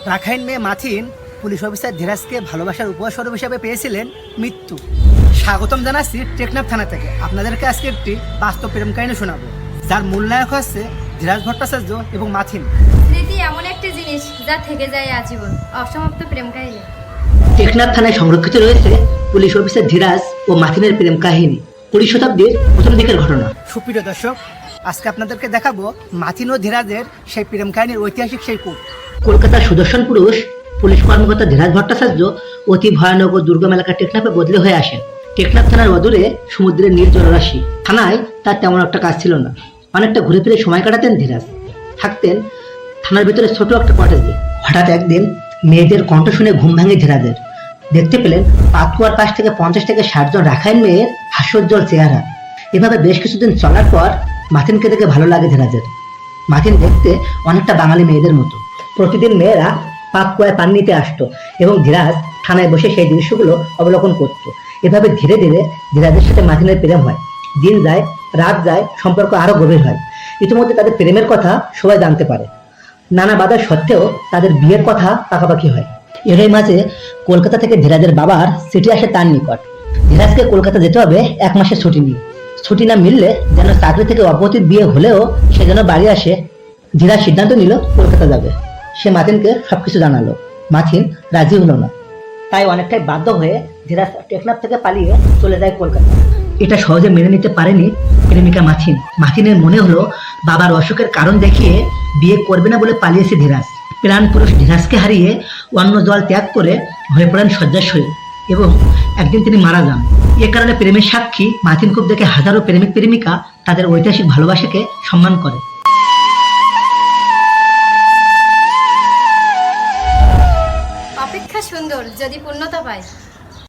Rakhine মেয়ে Mathin police officer ধীরাজকে ভালোবাসার উপহারস্বরূপ হিসাবে পেয়েছিলেন মৃত্যু। স্বাগতম জানাচ্ছি টেকনাফ থানা থেকে। আপনাদেরকে আজকে একটি বাস্তব প্রেম কাহিনী শোনাবো, যার মূল নায়ক হচ্ছে ধীরাজ ভট্টাচার্য এবং মাথিন। স্মৃতি এমন একটি জিনিস যা থেকে যায় আজীবন, অসমাপ্ত প্রেম কাহিনী। টেকনাফ থানায় সংরক্ষিত রয়েছে পুলিশ অফিসার ধীরাজ ও মাথিনের প্রেম কাহিনী, 20 শতাব্দীর প্রথম দিকের ঘটনা। সুপ্রিয় দর্শক, আজকে আপনাদেরকে দেখাবো মাথিন ও ধীরাজের সেই প্রেম কাহিনীর ঐতিহাসিক সেই কূপ। কলকাতার সুদর্শন পুরুষ পুলিশ কর্মকর্তা ধীরাজ ভট্টাচার্য অতি ভয়ানক ও দুর্গম এলাকা টেকনাফে বদলে হয়ে আসেন। টেকনাফ থানার অদূরে সমুদ্রের নীল জলরাশি। থানায় তার তেমন একটা কাজ ছিল না, অনেকটা ঘুরে ফিরে সময় কাটাতেন ধীরাজ। থাকতেন থানার ভিতরে ছোট একটা কটেজে। হঠাৎ একদিন মেয়েদের কণ্ঠ শুনে ঘুম ভাঙে ধীরাজের। দেখতে পেলেন পাতকুয়ার পাশ থেকে 50 থেকে 60 জন রাখাইন মেয়ের হাস্যোজ্জ্বল চেহারা। এভাবে বেশ কিছুদিন চলার পর মাথিনকে দেখে ভালো লাগে ধীরাজের। মাথিন দেখতে অনেকটা বাঙালি মেয়েদের মতো। প্রতিদিন মেয়েরা পাতকুয়ায় পানি নিতে আসতো এবং ধীরাজ থানায় বসে সেই দৃশ্যগুলো অবলোকন করত। এভাবে ধীরে ধীরে ধীরাজের সাথে মাথিনের প্রেম হয়। দিন যায়, রাত যায়, সম্পর্ক আরো গভীর হয়। ইতিমধ্যে তাদের প্রেমের কথা সবাই জানতে পারে। নানা বাধা সত্ত্বেও তাদের বিয়ের কথা পাকাপাকি হয়। এরই মাঝে কলকাতা থেকে ধীরাজের বাবার চিঠি আসে তার নিকট। ধীরাজকে কলকাতা যেতে হবে 1 মাসের ছুটি নিয়ে। ছুটি না মিললে যেন চাকরি থেকে অব্যাহতির বিয়ে হলেও সে যেন বাড়ি আসে। ধীরাজ সিদ্ধান্ত নিল কলকাতা যাবে। সে মাথিনকে সবকিছু জানালো। মাথিন রাজি হলো না, তাই অনেকটাই বাধ্য হয়ে ধীরাজ টেকনাফ থেকে পালিয়ে চলে যায় কলকাতা। এটা সহজে মেনে নিতে পারেনি প্রেমিকা মাথিন। মাথিনের মনে হলো বাবার অসুখের কারণ দেখিয়ে বিয়ে করবে না বলে পালিয়েছে ধীরাজ। প্রাণ পুরুষ ধীরাজকে হারিয়ে অন্য জল ত্যাগ করে হয়ে পড়েন শয্যাশয়ী এবং একদিন তিনি মারা যান। এ কারণে প্রেমের সাক্ষী মাথিন খুব দেখে হাজারো প্রেমিক প্রেমিকা তাদের ঐতিহাসিক ভালোবাসাকে সম্মান করে। অপেক্ষা সুন্দর যদি পূর্ণতা পায়।